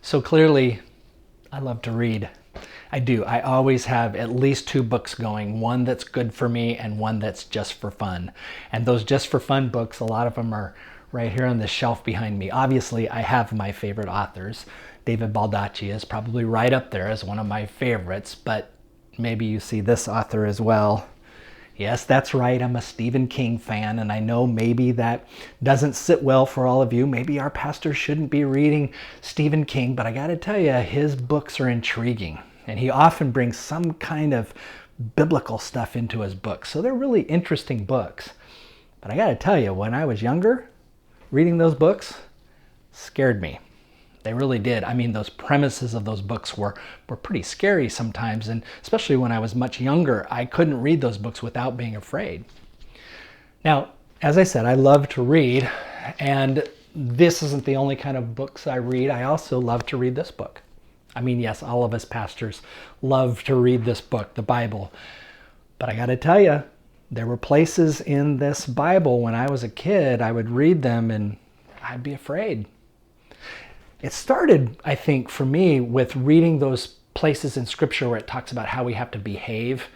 So clearly, I love to read. I do. I always have at least two books going, one that's good for me and one that's just for fun. And those just for fun books, a lot of them are right here on the shelf behind me. Obviously, I have my favorite authors. David Baldacci is probably right up there as one of my favorites, but maybe you see this author as well. Yes, that's right. I'm a Stephen King fan, and I know maybe that doesn't sit well for all of you. Maybe our pastor shouldn't be reading Stephen King, but I got to tell you, his books are intriguing, and he often brings some kind of biblical stuff into his books. So they're really interesting books. But I got to tell you, when I was younger, reading those books scared me. They really did. I mean, those premises of those books were pretty scary sometimes, and especially when I was much younger, I couldn't read those books without being afraid. Now, as I said, I love to read, and this isn't the only kind of books I read. I also love to read this book. I mean, yes, all of us pastors love to read this book, the Bible. But I got to tell you, there were places in this Bible when I was a kid, I would read them and I'd be afraid. It started, I think, for me with reading those places in Scripture where it talks about how we have to behave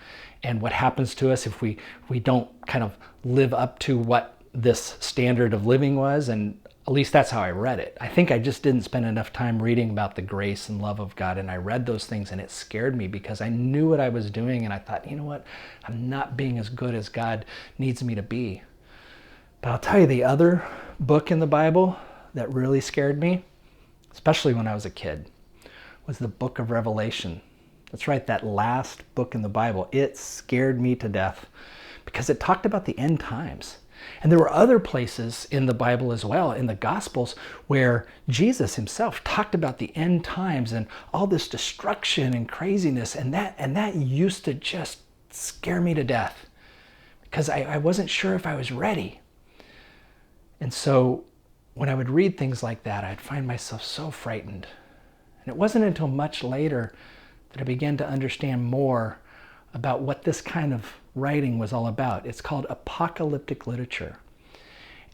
and what happens to us if we don't kind of live up to what this standard of living was. And at least that's how I read it. I think I just didn't spend enough time reading about the grace and love of God. And I read those things and it scared me because I knew what I was doing. And I thought, you know what? I'm not being as good as God needs me to be. But I'll tell you, the other book in the Bible that really scared me, especially when I was a kid, was the book of Revelation. That's right, that last book in the Bible. It scared me to death because it talked about the end times. And there were other places in the Bible as well, in the Gospels, where Jesus himself talked about the end times and all this destruction and craziness. And that used to just scare me to death because I wasn't sure if I was ready. And so when I would read things like that, I'd find myself so frightened. And it wasn't until much later that I began to understand more about what this kind of writing was all about. It's called apocalyptic literature.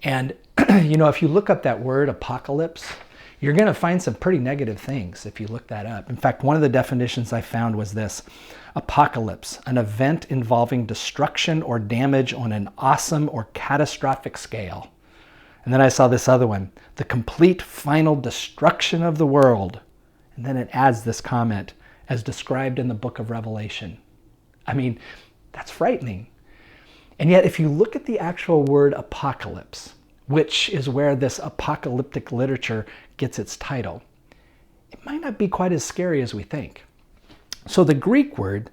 And, if you look up that word, apocalypse, you're going to find some pretty negative things if you look that up. In fact, one of the definitions I found was this: apocalypse, an event involving destruction or damage on an awesome or catastrophic scale. And then I saw this other one, the complete final destruction of the world. And then it adds this comment, as described in the book of Revelation. I mean, that's frightening. And yet, if you look at the actual word apocalypse, which is where this apocalyptic literature gets its title, it might not be quite as scary as we think. So the Greek word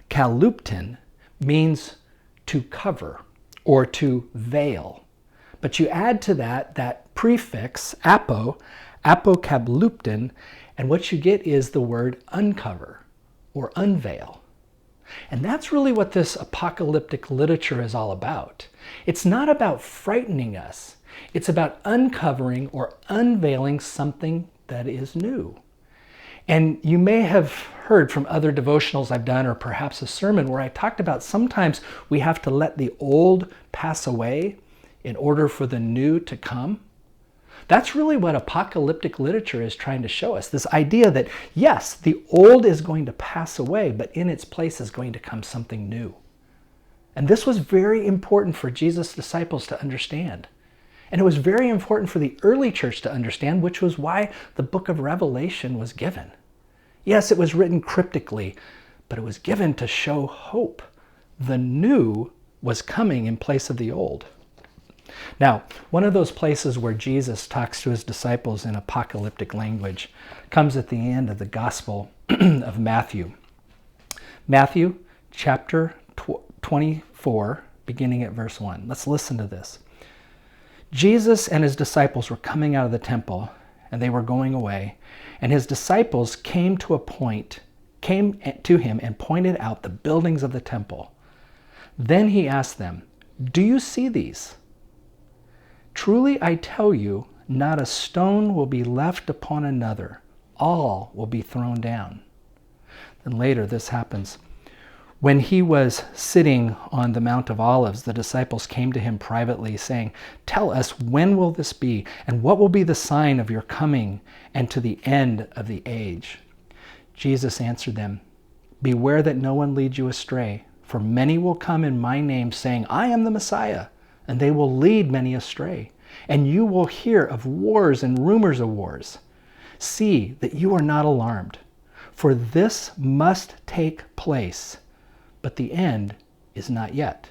kaluptin means to cover or to veil. But you add to that prefix, apokalyptin, and what you get is the word uncover or unveil. And that's really what this apocalyptic literature is all about. It's not about frightening us. It's about uncovering or unveiling something that is new. And you may have heard from other devotionals I've done, or perhaps a sermon where I talked about sometimes we have to let the old pass away in order for the new to come. That's really what apocalyptic literature is trying to show us. This idea that, yes, the old is going to pass away, but in its place is going to come something new. And this was very important for Jesus' disciples to understand. And it was very important for the early church to understand, which was why the book of Revelation was given. Yes, it was written cryptically, but it was given to show hope. The new was coming in place of the old. Now, one of those places where Jesus talks to his disciples in apocalyptic language comes at the end of the Gospel of Matthew. Matthew chapter 24, beginning at verse 1. Let's listen to this. Jesus and his disciples were coming out of the temple, and they were going away, and his disciples came to him and pointed out the buildings of the temple. Then he asked them, "Do you see these? Truly I tell you, not a stone will be left upon another. All will be thrown down." Then later this happens. When he was sitting on the Mount of Olives, the disciples came to him privately, saying, "Tell us, when will this be? And what will be the sign of your coming and to the end of the age?" Jesus answered them, "Beware that no one leads you astray, for many will come in my name, saying, 'I am the Messiah,' and they will lead many astray. And you will hear of wars and rumors of wars. See that you are not alarmed, for this must take place, but the end is not yet.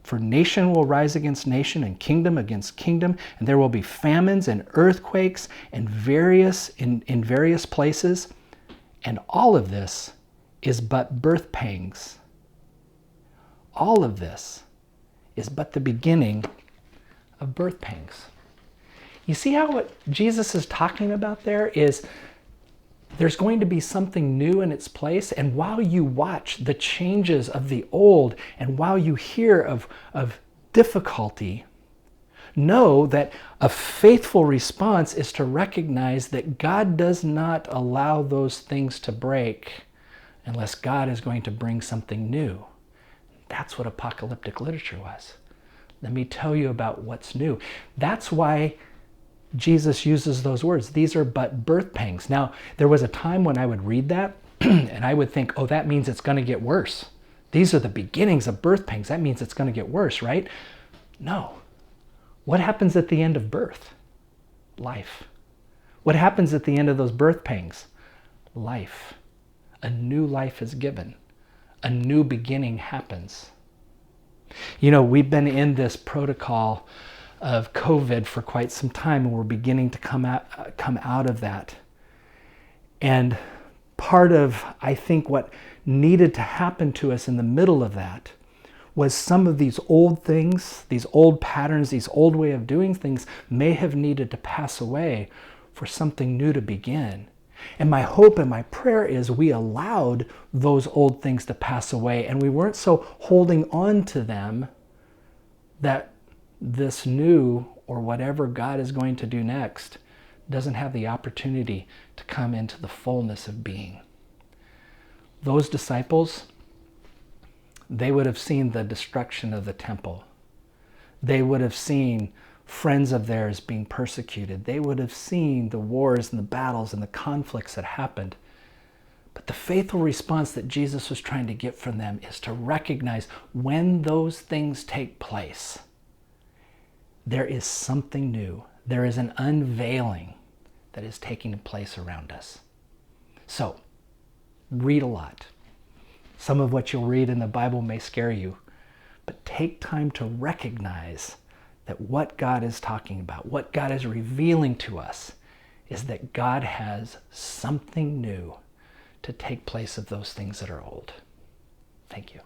For nation will rise against nation and kingdom against kingdom, and there will be famines and earthquakes and in various places. And all of this is but birth pangs." All of this is but the beginning of birth pangs. You see how what Jesus is talking about there is there's going to be something new in its place, and while you watch the changes of the old, and while you hear of difficulty, know that a faithful response is to recognize that God does not allow those things to break unless God is going to bring something new. That's what apocalyptic literature was. Let me tell you about what's new. That's why Jesus uses those words. These are but birth pangs. Now, there was a time when I would read that and I would think, oh, that means it's going to get worse. These are the beginnings of birth pangs. That means it's going to get worse, right? No. What happens at the end of birth? Life. What happens at the end of those birth pangs? Life. A new life is given. A new beginning happens. You know, we've been in this protocol of COVID for quite some time, and we're beginning to come out of that. And part of, I think, what needed to happen to us in the middle of that was some of these old things, these old patterns, these old way of doing things may have needed to pass away for something new to begin. And my hope and my prayer is we allowed those old things to pass away, and we weren't so holding on to them that this new, or whatever God is going to do next, doesn't have the opportunity to come into the fullness of being. Those disciples, they would have seen the destruction of the temple. They would have seen friends of theirs being persecuted. They would have seen the wars and the battles and the conflicts that happened. But the faithful response that Jesus was trying to get from them is to recognize when those things take place, there is something new. There is an unveiling that is taking place around us. So, read a lot. Some of what you'll read in the Bible may scare you, but take time to recognize that what God is talking about, what God is revealing to us, is that God has something new to take place of those things that are old. Thank you.